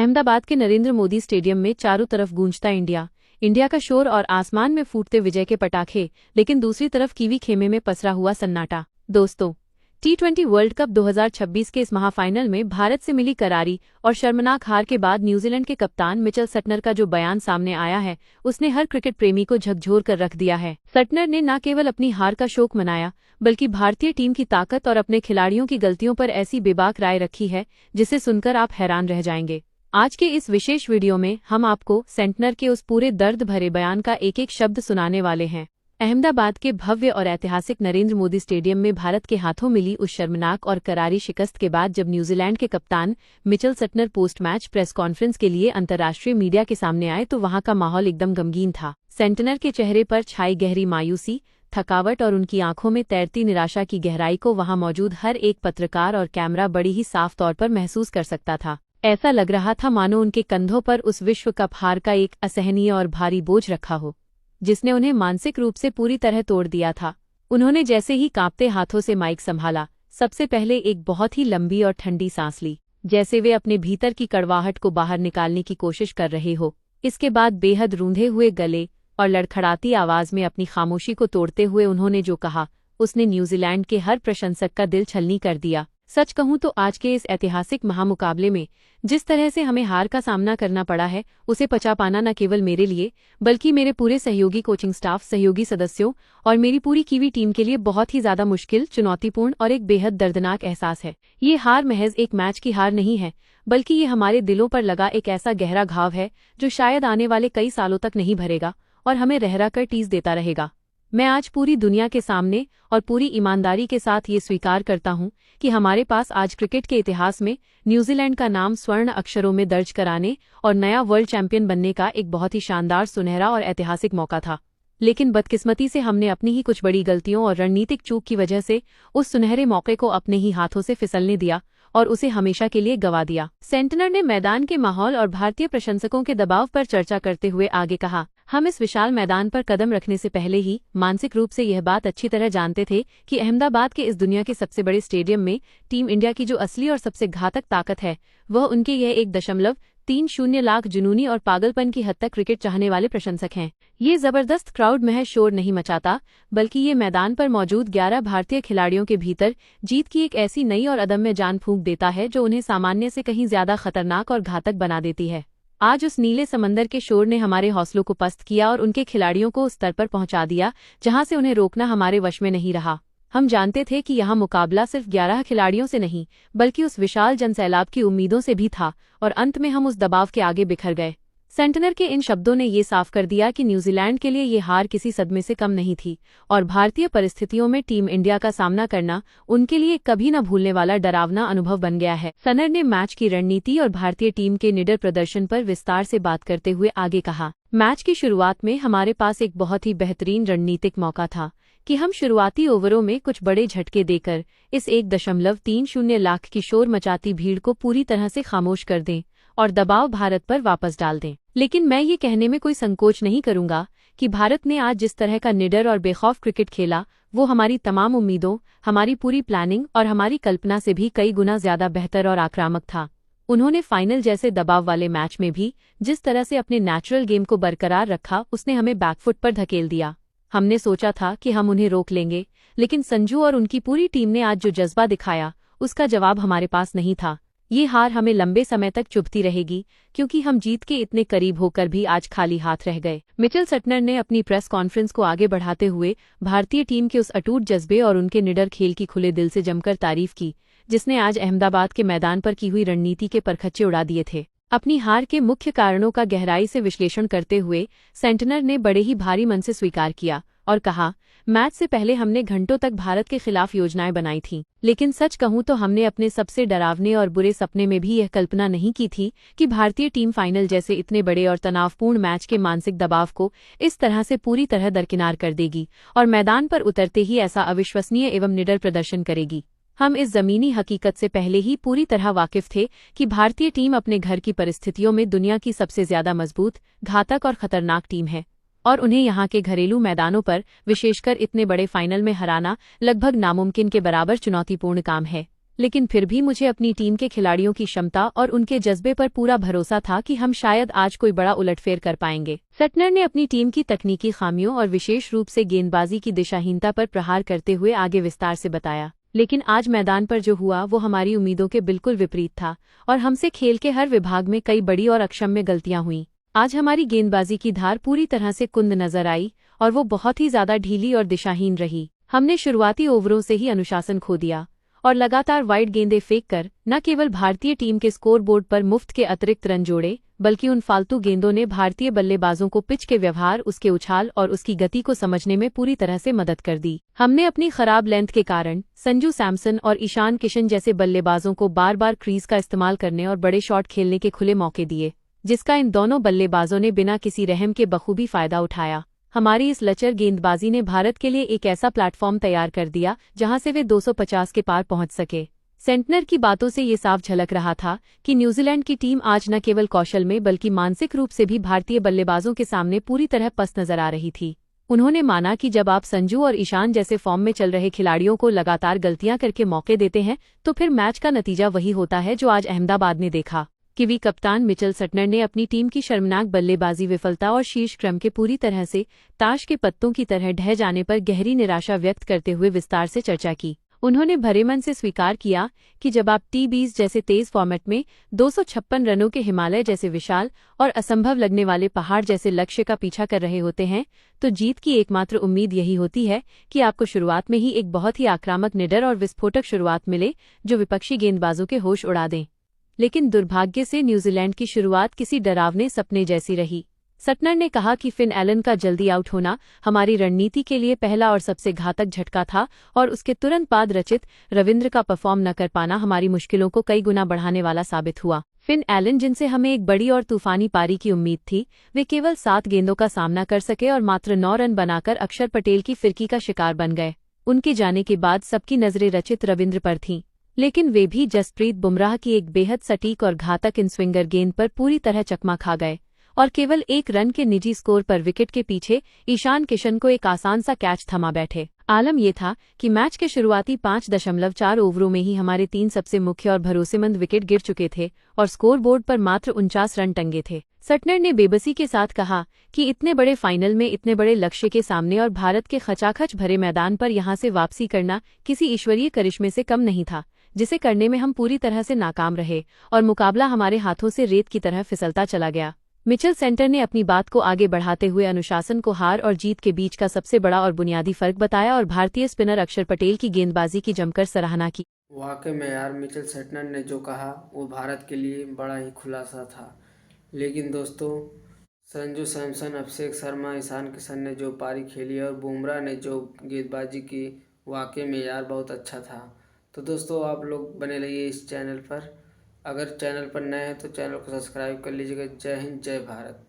अहमदाबाद के नरेंद्र मोदी स्टेडियम में चारों तरफ गूंजता इंडिया का शोर और आसमान में फूटते विजय के पटाखे, लेकिन दूसरी तरफ कीवी खेमे में पसरा हुआ सन्नाटा। दोस्तों, T20 वर्ल्ड कप 2026 के इस महाफाइनल में भारत से मिली करारी और शर्मनाक हार के बाद न्यूजीलैंड के कप्तान मिचेल सटनर का जो बयान सामने आया है, उसने हर क्रिकेट प्रेमी को झकझोर कर रख दिया है। सटनर ने न केवल अपनी हार का शोक मनाया, बल्कि भारतीय टीम की ताकत और अपने खिलाड़ियों की गलतियों पर ऐसी बेबाक राय रखी है जिसे सुनकर आप हैरान रह जाएंगे। आज के इस विशेष वीडियो में हम आपको सटनर के उस पूरे दर्द भरे बयान का एक एक शब्द सुनाने वाले हैं। अहमदाबाद के भव्य और ऐतिहासिक नरेंद्र मोदी स्टेडियम में भारत के हाथों मिली उस शर्मनाक और करारी शिकस्त के बाद जब न्यूजीलैंड के कप्तान Mitchell Santner post match press conference के लिए अंतर्राष्ट्रीय मीडिया के सामने आए तो वहां का माहौल एकदम गमगीन था। सटनर के चेहरे पर छाई गहरी मायूसी, थकावट और उनकी आंखों में तैरती निराशा की गहराई को वहां मौजूद हर एक पत्रकार और कैमरा बड़ी ही साफ तौर पर महसूस कर सकता था। ऐसा लग रहा था मानो उनके कंधों पर उस विश्व कप हार का एक असहनीय और भारी बोझ रखा हो, जिसने उन्हें मानसिक रूप से पूरी तरह तोड़ दिया था। उन्होंने जैसे ही कांपते हाथों से माइक संभाला, सबसे पहले एक बहुत ही लंबी और ठंडी सांस ली, जैसे वे अपने भीतर की कड़वाहट को बाहर निकालने की कोशिश कर रहे हो। इसके बाद बेहद रूंधे हुए गले और लड़खड़ाती आवाज में अपनी खामोशी को तोड़ते हुए उन्होंने जो कहा, उसने न्यूजीलैंड के हर प्रशंसक का दिल छलनी कर दिया। सच कहूं तो आज के इस ऐतिहासिक महामुकाबले में जिस तरह से हमें हार का सामना करना पड़ा है, उसे पचा पाना न केवल मेरे लिए बल्कि मेरे पूरे सहयोगी कोचिंग स्टाफ, सहयोगी सदस्यों और मेरी पूरी कीवी टीम के लिए बहुत ही ज्यादा मुश्किल, चुनौतीपूर्ण और एक बेहद दर्दनाक एहसास है। ये हार महज एक मैच की हार नहीं है, बल्कि ये हमारे दिलों पर लगा एक ऐसा गहरा घाव है जो शायद आने वाले कई सालों तक नहीं भरेगा और हमें रह रह कर टीस देता रहेगा। मैं आज पूरी दुनिया के सामने और पूरी ईमानदारी के साथ ये स्वीकार करता हूं कि हमारे पास आज क्रिकेट के इतिहास में न्यूजीलैंड का नाम स्वर्ण अक्षरों में दर्ज कराने और नया वर्ल्ड चैंपियन बनने का एक बहुत ही शानदार, सुनहरा और ऐतिहासिक मौका था। लेकिन बदकिस्मती से हमने अपनी ही कुछ बड़ी गलतियों और रणनीतिक चूक की वजह से उस सुनहरे मौके को अपने ही हाथों से फिसलने दिया और उसे हमेशा के लिए गंवा दिया। सटनर ने मैदान के माहौल और भारतीय प्रशंसकों के दबाव पर चर्चा करते हुए आगे कहा, हम इस विशाल मैदान पर कदम रखने से पहले ही मानसिक रूप से यह बात अच्छी तरह जानते थे कि अहमदाबाद के इस दुनिया के सबसे बड़े स्टेडियम में टीम इंडिया की जो असली और सबसे घातक ताकत है, वह उनके यह 1.30 लाख जुनूनी और पागलपन की हद तक क्रिकेट चाहने वाले प्रशंसक हैं। ये जबरदस्त क्राउड महज शोर नहीं मचाता, बल्कि ये मैदान पर मौजूद 11 भारतीय खिलाड़ियों के भीतर जीत की एक ऐसी नई और अदम्य जान फूंक देता है जो उन्हें सामान्य से कहीं ज्यादा खतरनाक और घातक बना देती है। आज उस नीले समंदर के शोर ने हमारे हौसलों को पस्त किया और उनके खिलाड़ियों को उस स्तर पर पहुंचा दिया जहां से उन्हें रोकना हमारे वश में नहीं रहा। हम जानते थे कि यह मुकाबला सिर्फ 11 खिलाड़ियों से नहीं, बल्कि उस विशाल जनसैलाब की उम्मीदों से भी था और अंत में हम उस दबाव के आगे बिखर गए। सटनर के इन शब्दों ने ये साफ कर दिया कि न्यूजीलैंड के लिए ये हार किसी सदमे से कम नहीं थी और भारतीय परिस्थितियों में टीम इंडिया का सामना करना उनके लिए कभी न भूलने वाला डरावना अनुभव बन गया है। सटनर ने मैच की रणनीति और भारतीय टीम के निडर प्रदर्शन पर विस्तार से बात करते हुए आगे कहा, मैच की शुरुआत में हमारे पास एक बहुत ही बेहतरीन रणनीतिक मौका था कि हम शुरुआती ओवरों में कुछ बड़े झटके देकर इस 1.30 लाख की शोर मचाती भीड़ को पूरी तरह से खामोश कर दें और दबाव भारत पर वापस डाल दें। लेकिन मैं ये कहने में कोई संकोच नहीं करूंगा कि भारत ने आज जिस तरह का निडर और बेखौफ क्रिकेट खेला, वो हमारी तमाम उम्मीदों, हमारी पूरी प्लानिंग और हमारी कल्पना से भी कई गुना ज्यादा बेहतर और आक्रामक था। उन्होंने फाइनल जैसे दबाव वाले मैच में भी जिस तरह से अपने नेचुरल गेम को बरकरार रखा, उसने हमें बैकफुट पर धकेल दिया। हमने सोचा था कि हम उन्हें रोक लेंगे, लेकिन संजू और उनकी पूरी टीम ने आज जो जज्बा दिखाया, उसका जवाब हमारे पास नहीं था। ये हार हमें लंबे समय तक चुभती रहेगी, क्योंकि हम जीत के इतने करीब होकर भी आज खाली हाथ रह गए। मिचेल सटनर ने अपनी प्रेस कॉन्फ्रेंस को आगे बढ़ाते हुए भारतीय टीम के उस अटूट जज्बे और उनके निडर खेल की खुले दिल से जमकर तारीफ की, जिसने आज अहमदाबाद के मैदान पर की हुई रणनीति के परखच्चे उड़ा दिए थे। अपनी हार के मुख्य कारणों का गहराई से विश्लेषण करते हुए सटनर ने बड़े ही भारी मन से स्वीकार किया और कहा, मैच से पहले हमने घंटों तक भारत के खिलाफ योजनाएं बनाई थीं, लेकिन सच कहूं तो हमने अपने सबसे डरावने और बुरे सपने में भी यह कल्पना नहीं की थी कि भारतीय टीम फाइनल जैसे इतने बड़े और तनावपूर्ण मैच के मानसिक दबाव को इस तरह से पूरी तरह दरकिनार कर देगी और मैदान पर उतरते ही ऐसा अविश्वसनीय एवं निडर प्रदर्शन करेगी। हम इस जमीनी हकीकत से पहले ही पूरी तरह वाकिफ थे कि भारतीय टीम अपने घर की परिस्थितियों में दुनिया की सबसे ज्यादा मजबूत, घातक और खतरनाक टीम है और उन्हें यहाँ के घरेलू मैदानों पर विशेषकर इतने बड़े फाइनल में हराना लगभग नामुमकिन के बराबर चुनौतीपूर्ण काम है। लेकिन फिर भी मुझे अपनी टीम के खिलाड़ियों की क्षमता और उनके जज्बे पर पूरा भरोसा था कि हम शायद आज कोई बड़ा उलटफेर कर पाएंगे। सटनर ने अपनी टीम की तकनीकी खामियों और विशेष रूप से गेंदबाजी की दिशाहीनता पर प्रहार करते हुए आगे विस्तार से बताया। लेकिन आज मैदान पर जो हुआ वो हमारी उम्मीदों के बिल्कुल विपरीत था और हमसे खेल के हर विभाग में कई बड़ी और अक्षम्य गलतियां हुईं। आज हमारी गेंदबाजी की धार पूरी तरह से कुंद नजर आई और वो बहुत ही ज्यादा ढीली और दिशाहीन रही। हमने शुरुआती ओवरों से ही अनुशासन खो दिया और लगातार वाइड गेंदें फेंककर न केवल भारतीय टीम के स्कोरबोर्ड पर मुफ्त के अतिरिक्त रन जोड़े, बल्कि उन फालतू गेंदों ने भारतीय बल्लेबाजों को पिच के व्यवहार, उसके उछाल और उसकी गति को समझने में पूरी तरह से मदद कर दी। हमने अपनी खराब लेंथ के कारण संजू सैमसन और ईशान किशन जैसे बल्लेबाजों को बार बार क्रीज का इस्तेमाल करने और बड़े शॉट खेलने के खुले मौके दिए, जिसका इन दोनों बल्लेबाजों ने बिना किसी रहम के बखूबी फायदा उठाया। हमारी इस लचर गेंदबाजी ने भारत के लिए एक ऐसा प्लेटफॉर्म तैयार कर दिया जहां से वे 250 के पार पहुंच सके। सेंटनर की बातों से ये साफ झलक रहा था कि न्यूजीलैंड की टीम आज न केवल कौशल में बल्कि मानसिक रूप से भी भारतीय बल्लेबाजों के सामने पूरी तरह पस्त नजर आ रही थी। उन्होंने माना कि जब आप संजू और ईशान जैसे फॉर्म में चल रहे खिलाड़ियों को लगातार गलतियां करके मौके देते हैं तो फिर मैच का नतीजा वही होता है जो आज अहमदाबाद ने देखा। किवी कप्तान मिचेल सटनर ने अपनी टीम की शर्मनाक बल्लेबाजी विफलता और शीर्ष क्रम के पूरी तरह से ताश के पत्तों की तरह ढह जाने पर गहरी निराशा व्यक्त करते हुए विस्तार से चर्चा की। उन्होंने भरे मन से स्वीकार किया कि जब आप T20 जैसे तेज फॉर्मेट में 256 रनों के हिमालय जैसे विशाल और असंभव लगने वाले पहाड़ जैसे लक्ष्य का पीछा कर रहे होते हैं तो जीत की एकमात्र उम्मीद यही होती है कि आपको शुरुआत में ही एक बहुत ही आक्रामक, निडर और विस्फोटक शुरुआत मिले जो विपक्षी गेंदबाजों के होश उड़ा दें। लेकिन दुर्भाग्य से न्यूजीलैंड की शुरुआत किसी डरावने सपने जैसी रही। सटनर ने कहा कि फिन एलन का जल्दी आउट होना हमारी रणनीति के लिए पहला और सबसे घातक झटका था और उसके तुरंत बाद रचित रविंद्र का परफॉर्म न कर पाना हमारी मुश्किलों को कई गुना बढ़ाने वाला साबित हुआ। फिन एलन, जिनसे हमें एक बड़ी और तूफानी पारी की उम्मीद थी, वे केवल 7 गेंदों का सामना कर सके और मात्र 9 रन बनाकर अक्षर पटेल की फिरकी का शिकार बन गए। उनके जाने के बाद सबकी नजरें रचित रविंद्र पर थीं, लेकिन वे भी जसप्रीत बुमराह की एक बेहद सटीक और घातक इन स्विंगर गेंद पर पूरी तरह चकमा खा गए और केवल 1 रन के निजी स्कोर पर विकेट के पीछे ईशान किशन को एक आसान सा कैच थमा बैठे। आलम यह था कि मैच के शुरुआती 5.4 ओवरों में ही हमारे 3 सबसे मुख्य और भरोसेमंद विकेट गिर चुके थे और स्कोरबोर्ड पर मात्र 49 रन टंगे थे। सटनर ने बेबसी के साथ कहा कि इतने बड़े फाइनल में इतने बड़े लक्ष्य के सामने और भारत के खचाखच भरे मैदान पर यहां से वापसी करना किसी ईश्वरीय करिश्मे से कम नहीं था, जिसे करने में हम पूरी तरह से नाकाम रहे और मुकाबला हमारे हाथों से रेत की तरह फिसलता चला गया। मिचेल सेंटर ने अपनी बात को आगे बढ़ाते हुए अनुशासन को हार और जीत के बीच का सबसे बड़ा और बुनियादी फर्क बताया और भारतीय स्पिनर अक्षर पटेल की गेंदबाजी की जमकर सराहना की। वाकई में यार, मिचेल सेटनर ने जो कहा वो भारत के लिए बड़ा ही खुलासा था। लेकिन दोस्तों, संजू सैमसन, अभिषेक शर्मा, ईशान किशन ने जो पारी खेली और बुमराह ने जो गेंदबाजी की, वाकई में यार बहुत अच्छा था। तो दोस्तों, आप लोग बने रहिए इस चैनल पर। अगर चैनल पर नए हैं तो चैनल को सब्सक्राइब कर लीजिएगा। जय हिंद, जय भारत।